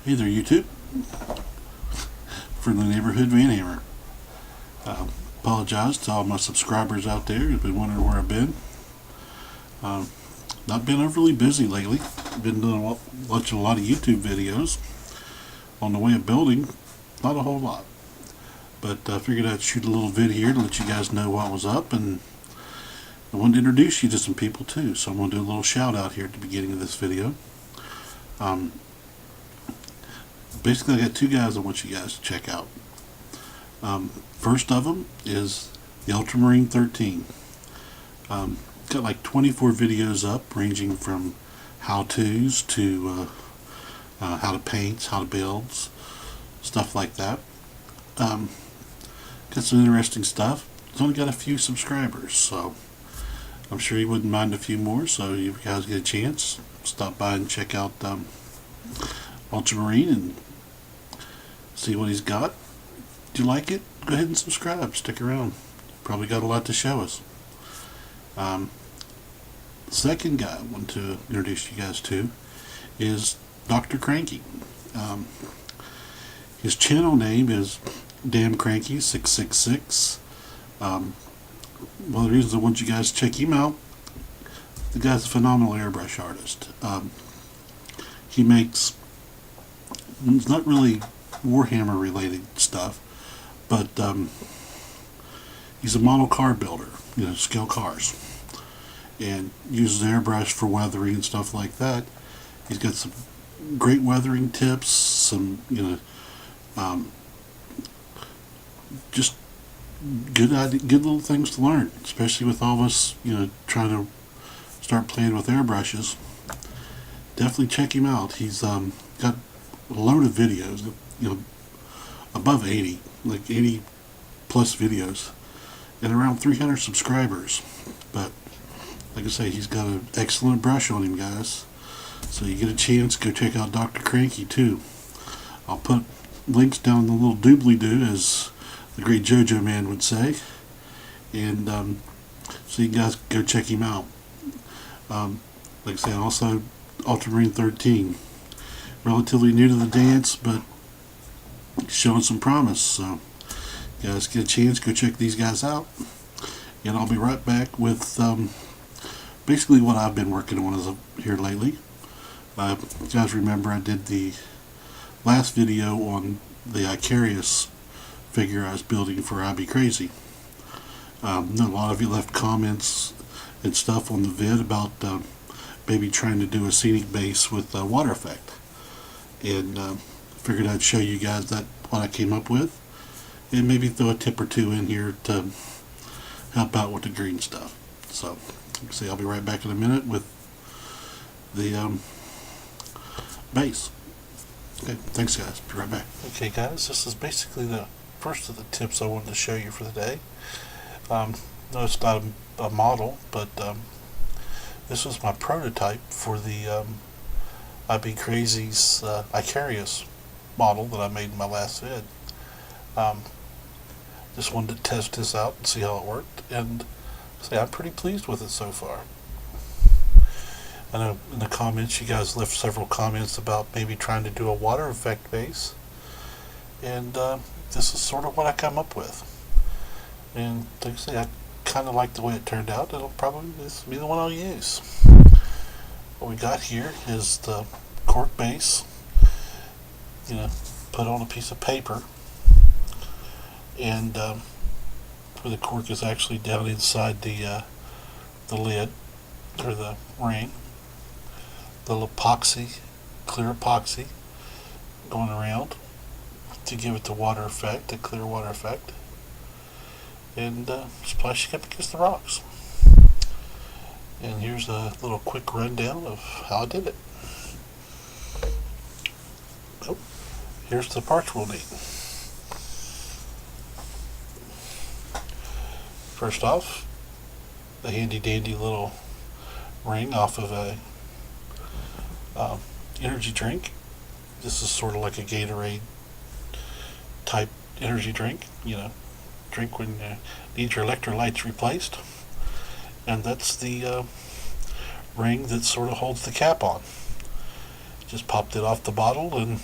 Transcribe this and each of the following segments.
Hey there, YouTube. From the neighborhood VanHammer. Apologize to all my subscribers out there who've been wondering where I've been. Not been overly busy lately. Been doing watching a lot of YouTube videos on the way of building. Not a whole lot, but I figured I'd shoot a little vid here to let you guys know what was up, and I wanted to introduce you to some people too. So I'm going to do a little shout out here at the beginning of this video. Basically, I got two guys I want you guys to check out. First of them is the Ultramarine 13. Got like 24 videos up, ranging from how-tos to how to paint, how to build, stuff like that. Got some interesting stuff. It's only got a few subscribers, so I'm sure he wouldn't mind a few more. So if you guys get a chance, stop by and check out Ultramarine and see what he's got. If you like it, go ahead and subscribe. Stick around. Probably got a lot to show us. The second guy I want to introduce you guys to is Dr. Cranky. His channel name is Damn Cranky 666. One of the reasons I want you guys to check him out, the guy's a phenomenal airbrush artist. He makes, it's not really VanHammer related stuff, but he's a model car builder, scale cars, and uses airbrush for weathering and stuff like that. He's got some great weathering tips, some just good little things to learn, especially with all of us trying to start playing with airbrushes. Definitely check him out. He's got a load of videos, above 80, like 80 plus videos, and around 300 subscribers. But like I say, he's got an excellent brush on him, guys. So you get a chance, go check out Dr. Cranky too. I'll put links down in the little doobly-doo, as the great JoJo man would say, and so you guys go check him out. Like I said, also Ultramarine 13, relatively new to the dance, but showing some promise. So you guys get a chance, go check these guys out, and I'll be right back with basically what I've been working on as of here lately. You guys remember I did the last video on the Icarius figure I was building for I Be Crazy. A lot of you left comments and stuff on the vid about maybe trying to do a scenic base with water effect, and figured I'd show you guys what I came up with, and maybe throw a tip or two in here to help out with the green stuff. So like I say, I'll be right back in a minute with the base. Okay, thanks guys, be right back. Okay guys, this is basically the first of the tips I wanted to show you for the day. No, it's not a model, but this was my prototype for the I Be Crazy's Icarius model that I made in my last vid. Just wanted to test this out and see how it worked, and say I'm pretty pleased with it so far. I know in the comments you guys left several comments about maybe trying to do a water effect base, and this is sort of what I come up with. And like I say, I kind of like the way it turned out. It'll probably be the one I'll use. What we got here is the cork base, put on a piece of paper, and where the cork is actually down inside the lid, or the ring. Little epoxy, clear epoxy, going around to give it the water effect, the clear water effect, and splashing up against the rocks. And here's a little quick rundown of how I did it. Oh, here's the parts we'll need. First off, the handy dandy little ring off of a energy drink. This is sort of like a Gatorade type energy drink, drink when you need your electrolytes replaced. And that's the ring that sort of holds the cap on. Just popped it off the bottle and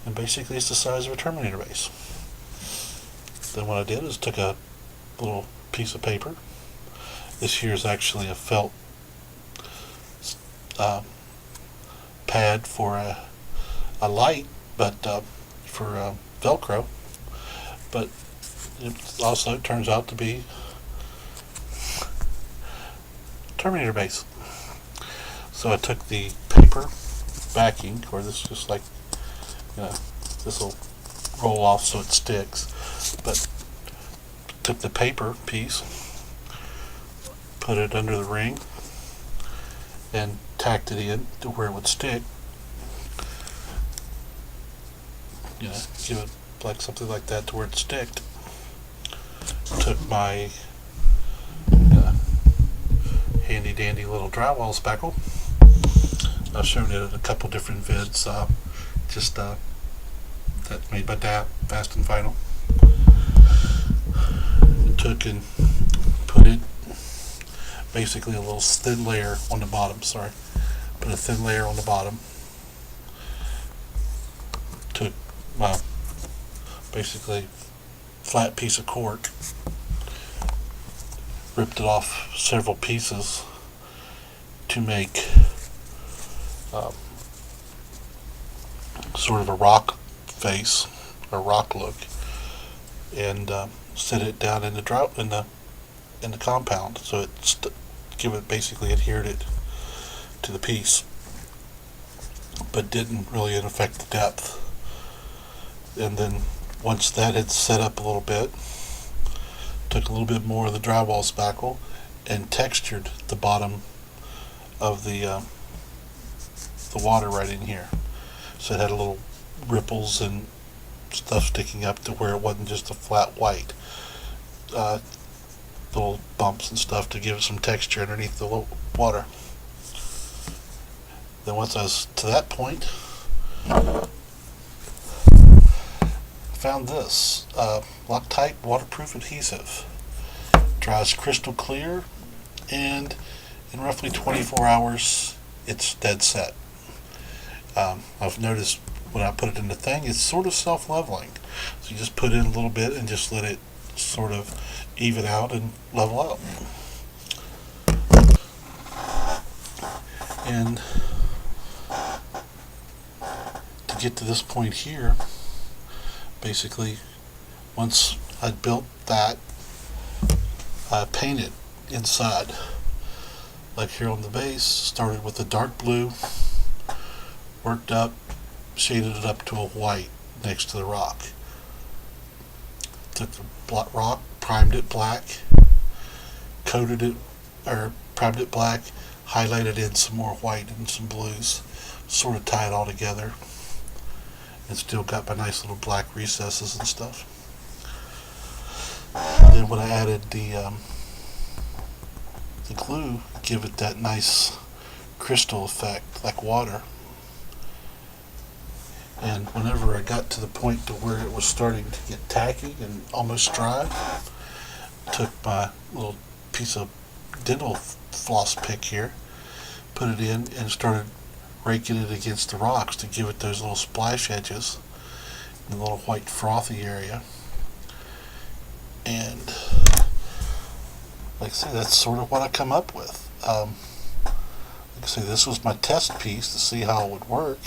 and basically it's the size of a Terminator base. Then what I did is took a little piece of paper. This here is actually a felt pad for a light, but for Velcro, but it also turns out to be Terminator base. So I took the paper backing, or this just like, this will roll off so it sticks, but took the paper piece, put it under the ring, and tacked it in to where it would stick. Give it like something like that to where it sticked. Took my handy dandy little drywall spackle. I've shown it in a couple different vids, that made by DAP, Fast and Final. Took and put it basically a little thin layer on the bottom, put a thin layer on the bottom. Took my basically flat piece of cork, ripped it off several pieces to make sort of a rock face, a rock look, and set it down in the compound, so it basically adhered it to the piece, but didn't really affect the depth. And then once that had set up a little bit, took a little bit more of the drywall spackle and textured the bottom of the water right in here, so it had a little ripples and stuff sticking up to where it wasn't just a flat white. Little bumps and stuff to give it some texture underneath the water. Then once I was to that point, I found this Loctite waterproof adhesive. Dries crystal clear, and in roughly 24 hours it's dead set. I've noticed when I put it in the thing, it's sort of self-leveling, so you just put in a little bit and just let it sort of even out and level out. And to get to this point here, basically once I'd built that, I painted inside. Like here on the base, started with a dark blue, worked up, shaded it up to a white next to the rock. Took the rock, primed it black, primed it black, highlighted in some more white and some blues, sort of tie it all together, and still got my nice little black recesses and stuff. Then when I added the glue, give it that nice crystal effect like water. And whenever I got to the point to where it was starting to get tacky and almost dry, took my little piece of dental floss pick here, put it in, and started raking it against the rocks to give it those little splash edges in the little white frothy area. And like I say, that's sort of what I come up with. Like I say, this was my test piece to see how it would work,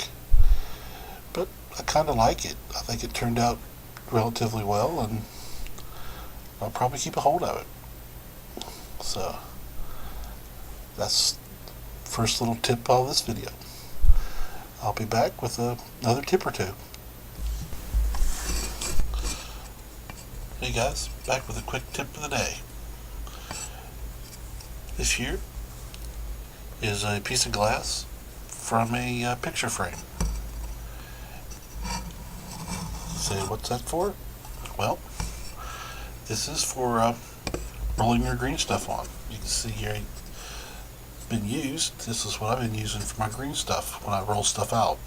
but I kind of like it. I think it turned out relatively well, and I'll probably keep a hold of it. So that's the first little tip of this video. I'll be back with another tip or two. Hey guys, back with a quick tip of the day. This here is a piece of glass from a picture frame. Say, what's that for? Well, this is for rolling your green stuff on. You can see here it's been used. This is what I've been using for my green stuff when I roll stuff out.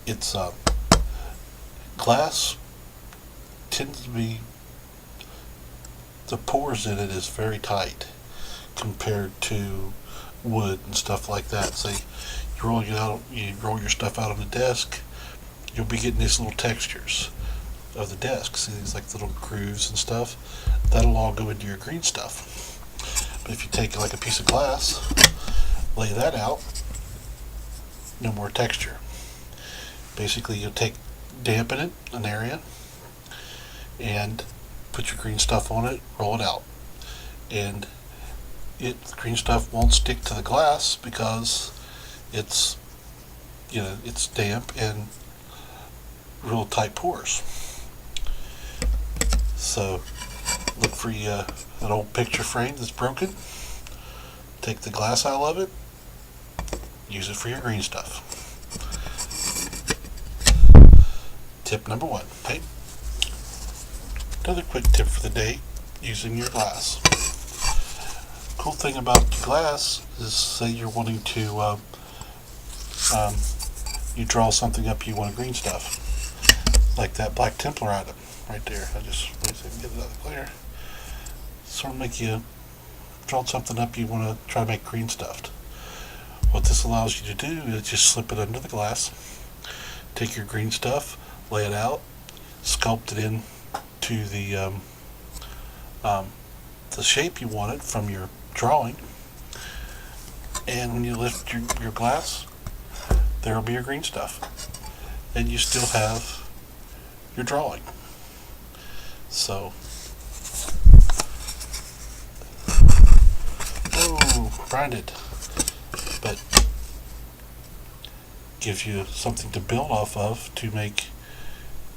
It's glass tends to be, the pores in it is very tight compared to wood and stuff like that. Say you roll your stuff out on the desk, you'll be getting these little textures of the desk. See these like little grooves and stuff? That'll all go into your green stuff. But if you take like a piece of glass, lay that out, no more texture. Basically, you'll dampen it, an area, and put your green stuff on it, roll it out. And the green stuff won't stick to the glass because it's damp and real tight pores. So look for an old picture frame that's broken, take the glass out of it, use it for your green stuff. Tip number 1. Okay. Another quick tip for the day, using your glass. Cool thing about glass is, say you're wanting to you draw something up, you want green stuff, like that Black Templar item right there. I just wait a second, get it out of the glare. Sort of make you draw something up you want to try to make green stuffed. What this allows you to do is just slip it under the glass, take your green stuff, lay it out, sculpt it in to the shape you want it from your drawing, and when you lift your glass, there will be your green stuff, and you still have your drawing. So, grinded, but gives you something to build off of to make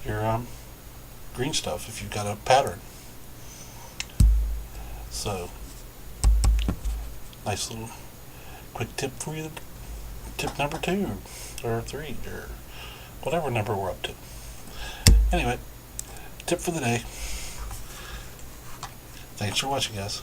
your green stuff if you've got a pattern. So, nice little quick tip for you. Tip number 2 or 3 or whatever number we're up to. Anyway, tip for the day. Thanks for watching, guys.